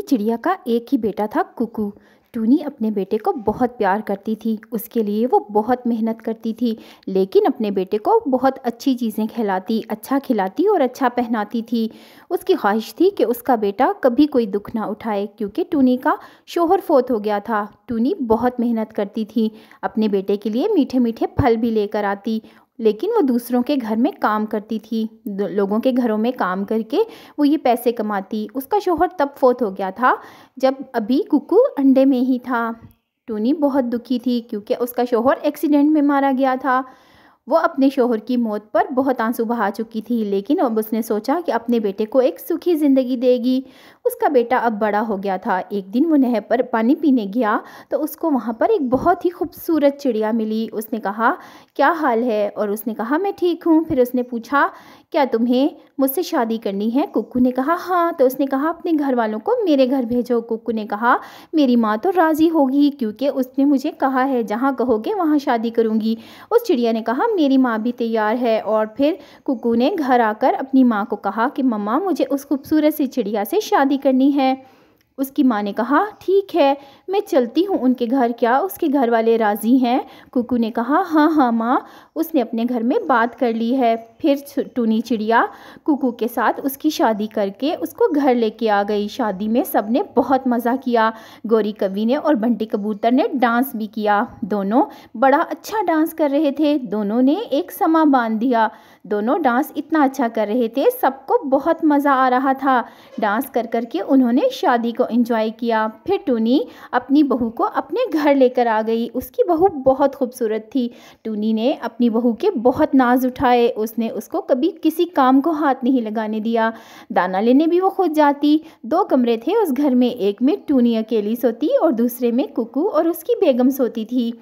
चिड़िया का एक ही बेटा था कुकू। टूनी अपने बेटे को बहुत प्यार करती थी। उसके लिए वो बहुत मेहनत करती थी, लेकिन अपने बेटे को बहुत अच्छी चीज़ें खिलाती, अच्छा खिलाती और अच्छा पहनाती थी। उसकी ख्वाहिश थी कि उसका बेटा कभी कोई दुख ना उठाए, क्योंकि टूनी का शौहर फोत हो गया था। टूनी बहुत मेहनत करती थी, अपने बेटे के लिए मीठे मीठे फल भी लेकर आती, लेकिन वो दूसरों के घर में काम करती थी। लोगों के घरों में काम करके वो ये पैसे कमाती। उसका शौहर तब फोत हो गया था जब अभी कुकू अंडे में ही था। टूनी बहुत दुखी थी क्योंकि उसका शौहर एक्सीडेंट में मारा गया था। वो अपने शौहर की मौत पर बहुत आंसू बहा चुकी थी, लेकिन अब उसने सोचा कि अपने बेटे को एक सुखी ज़िंदगी देगी। उसका बेटा अब बड़ा हो गया था। एक दिन वो नहर पर पानी पीने गया तो उसको वहाँ पर एक बहुत ही खूबसूरत चिड़िया मिली। उसने कहा, क्या हाल है? और उसने कहा, मैं ठीक हूँ। फिर उसने पूछा, क्या तुम्हें मुझसे शादी करनी है? कुक्कू ने कहा, हाँ। तो उसने कहा, अपने घर वालों को मेरे घर भेजो। कुक्कू ने कहा, मेरी माँ तो राज़ी होगी, क्योंकि उसने मुझे कहा है जहाँ कहोगे वहाँ शादी करूँगी। उस चिड़िया ने कहा, मेरी माँ भी तैयार है। और फिर कुक्कू ने घर आकर अपनी माँ को कहा कि मम्मा, मुझे उस खूबसूरत सी चिड़िया से शादी करनी है। उसकी माँ ने कहा, ठीक है, मैं चलती हूँ उनके घर, क्या उसके घर वाले राज़ी हैं? कुक्कू ने कहा, हाँ हाँ माँ, उसने अपने घर में बात कर ली है। फिर टूनी चिड़िया कुक्कू के साथ उसकी शादी करके उसको घर लेके आ गई। शादी में सबने बहुत मज़ा किया। गौरी कवि ने और बंटी कबूतर ने डांस भी किया। दोनों बड़ा अच्छा डांस कर रहे थे। दोनों ने एक समा बांध दिया। दोनों डांस इतना अच्छा कर रहे थे, सबको बहुत मज़ा आ रहा था। डांस कर कर के उन्होंने शादी को एंजॉय किया। फिर टूनी अपनी बहू को अपने घर लेकर आ गई। उसकी बहू बहुत खूबसूरत थी। टूनी ने अपनी बहू के बहुत नाज उठाए। उसने उसको कभी किसी काम को हाथ नहीं लगाने दिया। दाना लेने भी वो खुद जाती। 2 कमरे थे उस घर में, एक में टूनी अकेली सोती और दूसरे में कुक्कू और उसकी बेगम सोती थी।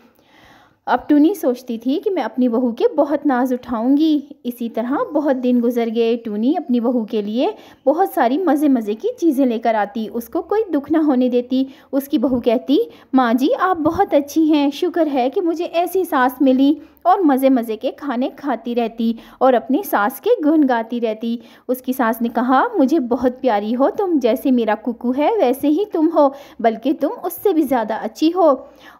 अब टूनी सोचती थी कि मैं अपनी बहू के बहुत नाज उठाऊंगी। इसी तरह बहुत दिन गुजर गए। टूनी अपनी बहू के लिए बहुत सारी मज़े मज़े की चीज़ें लेकर आती, उसको कोई दुख ना होने देती। उसकी बहू कहती, माँ जी आप बहुत अच्छी हैं, शुक्र है कि मुझे ऐसी सास मिली। और मज़े मज़े के खाने खाती रहती और अपनी सास के गुण गाती रहती। उसकी सास ने कहा, मुझे बहुत प्यारी हो तुम, जैसे मेरा कुक्कू है वैसे ही तुम हो, बल्कि तुम उससे भी ज़्यादा अच्छी हो।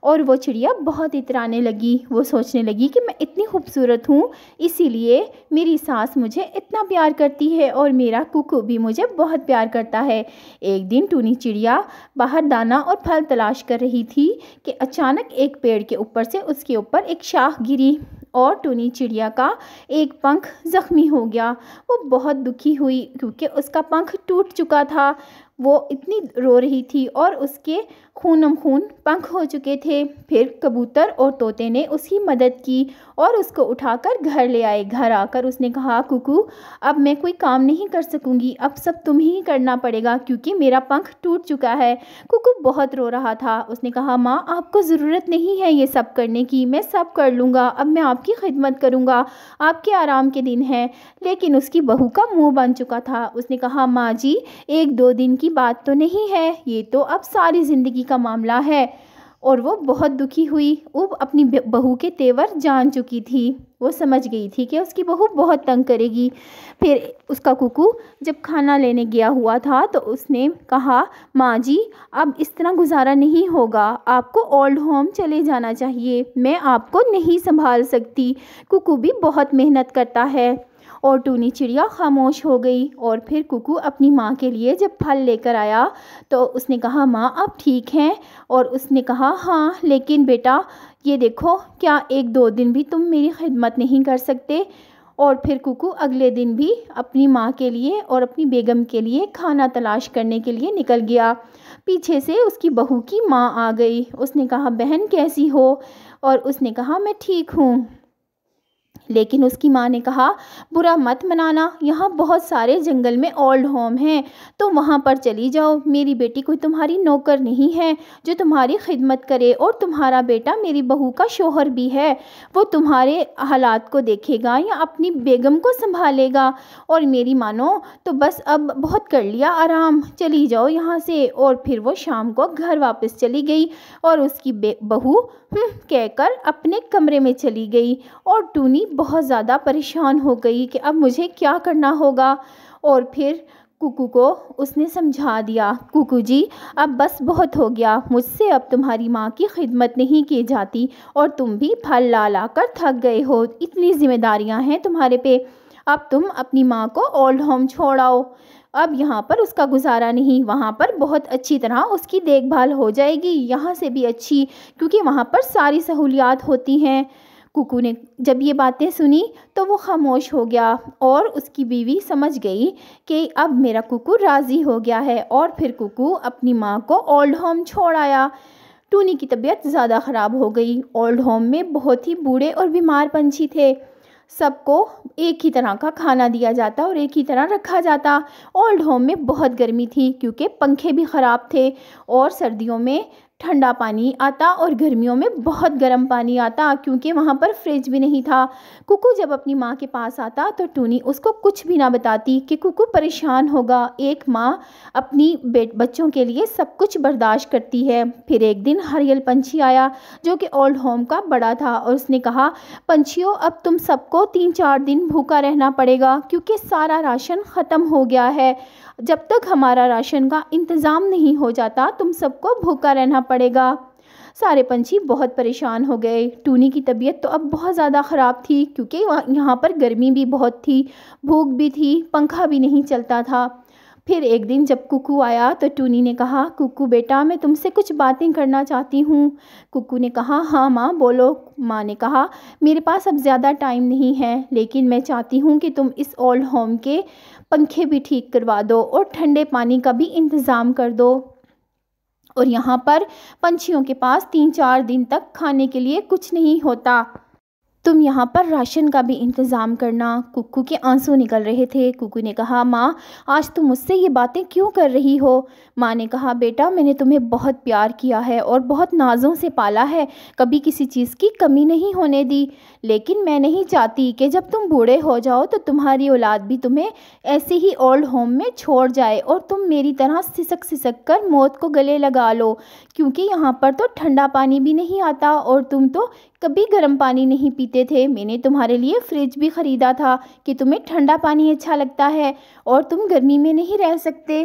और वो चिड़िया बहुत इतराने लगी। वो सोचने लगी कि मैं इतनी खूबसूरत हूँ, इसीलिए मेरी सास मुझे इतना प्यार करती है और मेरा कुक्कू भी मुझे बहुत प्यार करता है। एक दिन टूनी चिड़िया बाहर दाना और फल तलाश कर रही थी कि अचानक एक पेड़ के ऊपर से उसके ऊपर एक शाख गिरी और टूनी चिड़िया का एक पंख ज़ख्मी हो गया। वो बहुत दुखी हुई क्योंकि उसका पंख टूट चुका था। वो इतनी रो रही थी और उसके खूनम खून पंख हो चुके थे। फिर कबूतर और तोते ने उसकी मदद की और उसको उठाकर घर ले आए। घर आकर उसने कहा, कुकू अब मैं कोई काम नहीं कर सकूंगी, अब सब तुम ही करना पड़ेगा क्योंकि मेरा पंख टूट चुका है। कुकू बहुत रो रहा था। उसने कहा, माँ आपको ज़रूरत नहीं है ये सब करने की, मैं सब कर लूँगा, अब मैं आपकी खिदमत करूँगा, आपके आराम के दिन हैं। लेकिन उसकी बहू का मुँह बन चुका था। उसने कहा, माँ जी 1-2 दिन की बात तो नहीं है, ये तो अब सारी ज़िंदगी का मामला है। और वो बहुत दुखी हुई। वो अपनी बहू के तेवर जान चुकी थी। वो समझ गई थी कि उसकी बहू बहुत तंग करेगी। फिर उसका कुकू जब खाना लेने गया हुआ था तो उसने कहा, माँ जी अब इस तरह गुजारा नहीं होगा, आपको ओल्ड होम चले जाना चाहिए, मैं आपको नहीं संभाल सकती। कुकू भी बहुत मेहनत करता है। और टूनी चिड़िया खामोश हो गई। और फिर कुकू अपनी माँ के लिए जब फल लेकर आया तो उसने कहा, माँ आप ठीक हैं? और उसने कहा, हाँ, लेकिन बेटा ये देखो, क्या 1-2 दिन भी तुम मेरी खिदमत नहीं कर सकते? और फिर कुकू अगले दिन भी अपनी माँ के लिए और अपनी बेगम के लिए खाना तलाश करने के लिए निकल गया। पीछे से उसकी बहू की माँ आ गई। उसने कहा, बहन कैसी हो? और उसने कहा, मैं ठीक हूँ। लेकिन उसकी माँ ने कहा, बुरा मत मनाना, यहाँ बहुत सारे जंगल में ओल्ड होम हैं, तो वहाँ पर चली जाओ। मेरी बेटी कोई तुम्हारी नौकर नहीं है जो तुम्हारी खिदमत करे, और तुम्हारा बेटा मेरी बहू का शौहर भी है, वो तुम्हारे हालात को देखेगा या अपनी बेगम को संभालेगा। और मेरी मानो तो बस अब बहुत कर लिया आराम, चली जाओ यहाँ से। और फिर वो शाम को घर वापस चली गई और उसकी बहू कहकर अपने कमरे में चली गई। और टूनी बहुत ज़्यादा परेशान हो गई कि अब मुझे क्या करना होगा। और फिर कुकू को उसने समझा दिया, कुकू जी अब बस बहुत हो गया, मुझसे अब तुम्हारी माँ की खिदमत नहीं की जाती और तुम भी फल ला ला कर थक गए हो, इतनी जिम्मेदारियाँ हैं तुम्हारे पे, अब तुम अपनी माँ को ओल्ड होम छोड़ आओ, अब यहाँ पर उसका गुजारा नहीं, वहाँ पर बहुत अच्छी तरह उसकी देखभाल हो जाएगी, यहाँ से भी अच्छी, क्योंकि वहाँ पर सारी सहूलियात होती हैं। कुकू ने जब ये बातें सुनी तो वो खामोश हो गया और उसकी बीवी समझ गई कि अब मेरा कुकू राज़ी हो गया है, और फिर कुकू अपनी माँ को ओल्ड होम छोड़ आया। टूनी की तबीयत ज़्यादा ख़राब हो गई। ओल्ड होम में बहुत ही बूढ़े और बीमार पंछी थे, सबको एक ही तरह का खाना दिया जाता और एक ही तरह रखा जाता। ओल्ड होम में बहुत गर्मी थी क्योंकि पंखे भी ख़राब थे, और सर्दियों में ठंडा पानी आता और गर्मियों में बहुत गर्म पानी आता क्योंकि वहाँ पर फ्रिज भी नहीं था। कुकू जब अपनी माँ के पास आता तो टूनी उसको कुछ भी ना बताती कि कुकू परेशान होगा। एक माँ अपनी बच्चों के लिए सब कुछ बर्दाश्त करती है। फिर एक दिन हरियल पंछी आया जो कि ओल्ड होम का बड़ा था, और उसने कहा, पंछियों अब तुम सबको 3-4 दिन भूखा रहना पड़ेगा क्योंकि सारा राशन ख़त्म हो गया है। जब तक हमारा राशन का इंतज़ाम नहीं हो जाता तुम सबको भूखा रहना पड़ेगा। सारे पंछी बहुत परेशान हो गए। टूनी की तबीयत तो अब बहुत ज़्यादा ख़राब थी क्योंकि यहाँ पर गर्मी भी बहुत थी, भूख भी थी, पंखा भी नहीं चलता था। फिर एक दिन जब कुकू आया तो टूनी ने कहा, कुकू बेटा मैं तुमसे कुछ बातें करना चाहती हूँ। कुकू ने कहा, हाँ माँ बोलो। माँ ने कहा, मेरे पास अब ज़्यादा टाइम नहीं है, लेकिन मैं चाहती हूँ कि तुम इस ओल्ड होम के पंखे भी ठीक करवा दो और ठंडे पानी का भी इंतज़ाम कर दो, और यहाँ पर पंछियों के पास 3-4 दिन तक खाने के लिए कुछ नहीं होता, तुम यहाँ पर राशन का भी इंतज़ाम करना। कुकू के आंसू निकल रहे थे। कुकू ने कहा, माँ आज तुम मुझसे ये बातें क्यों कर रही हो? माँ ने कहा, बेटा मैंने तुम्हें बहुत प्यार किया है और बहुत नाज़ों से पाला है, कभी किसी चीज़ की कमी नहीं होने दी, लेकिन मैं नहीं चाहती कि जब तुम बूढ़े हो जाओ तो तुम्हारी औलाद भी तुम्हें ऐसे ही ओल्ड होम में छोड़ जाए और तुम मेरी तरह सिसक सिसक कर मौत को गले लगा लो, क्योंकि यहाँ पर तो ठंडा पानी भी नहीं आता और तुम तो कभी गर्म पानी नहीं पीते थे। मैंने तुम्हारे लिए फ्रिज भी ख़रीदा था कि तुम्हें ठंडा पानी अच्छा लगता है और तुम गर्मी में नहीं रह सकते,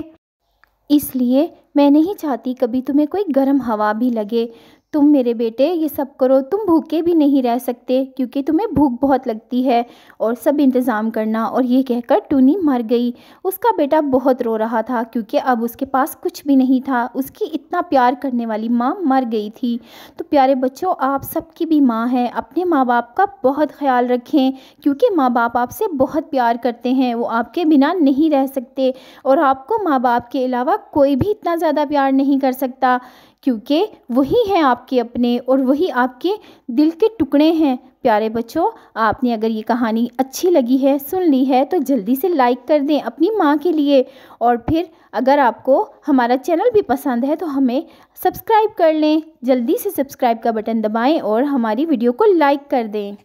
इसलिए मैं नहीं चाहती कभी तुम्हें कोई गर्म हवा भी लगे। तुम मेरे बेटे ये सब करो, तुम भूखे भी नहीं रह सकते क्योंकि तुम्हें भूख बहुत लगती है, और सब इंतज़ाम करना। और ये कहकर टूनी मर गई। उसका बेटा बहुत रो रहा था क्योंकि अब उसके पास कुछ भी नहीं था, उसकी इतना प्यार करने वाली माँ मर गई थी। तो प्यारे बच्चों, आप सबकी भी माँ है, अपने माँ बाप का बहुत ख्याल रखें क्योंकि माँ बाप आपसे बहुत प्यार करते हैं, वो आपके बिना नहीं रह सकते, और आपको माँ बाप के अलावा कोई भी इतना ज़्यादा प्यार नहीं कर सकता क्योंकि वही हैं आपके अपने और वही आपके दिल के टुकड़े हैं। प्यारे बच्चों, आपने अगर ये कहानी अच्छी लगी है, सुन ली है, तो जल्दी से लाइक कर दें अपनी माँ के लिए, और फिर अगर आपको हमारा चैनल भी पसंद है तो हमें सब्सक्राइब कर लें। जल्दी से सब्सक्राइब का बटन दबाएं और हमारी वीडियो को लाइक कर दें।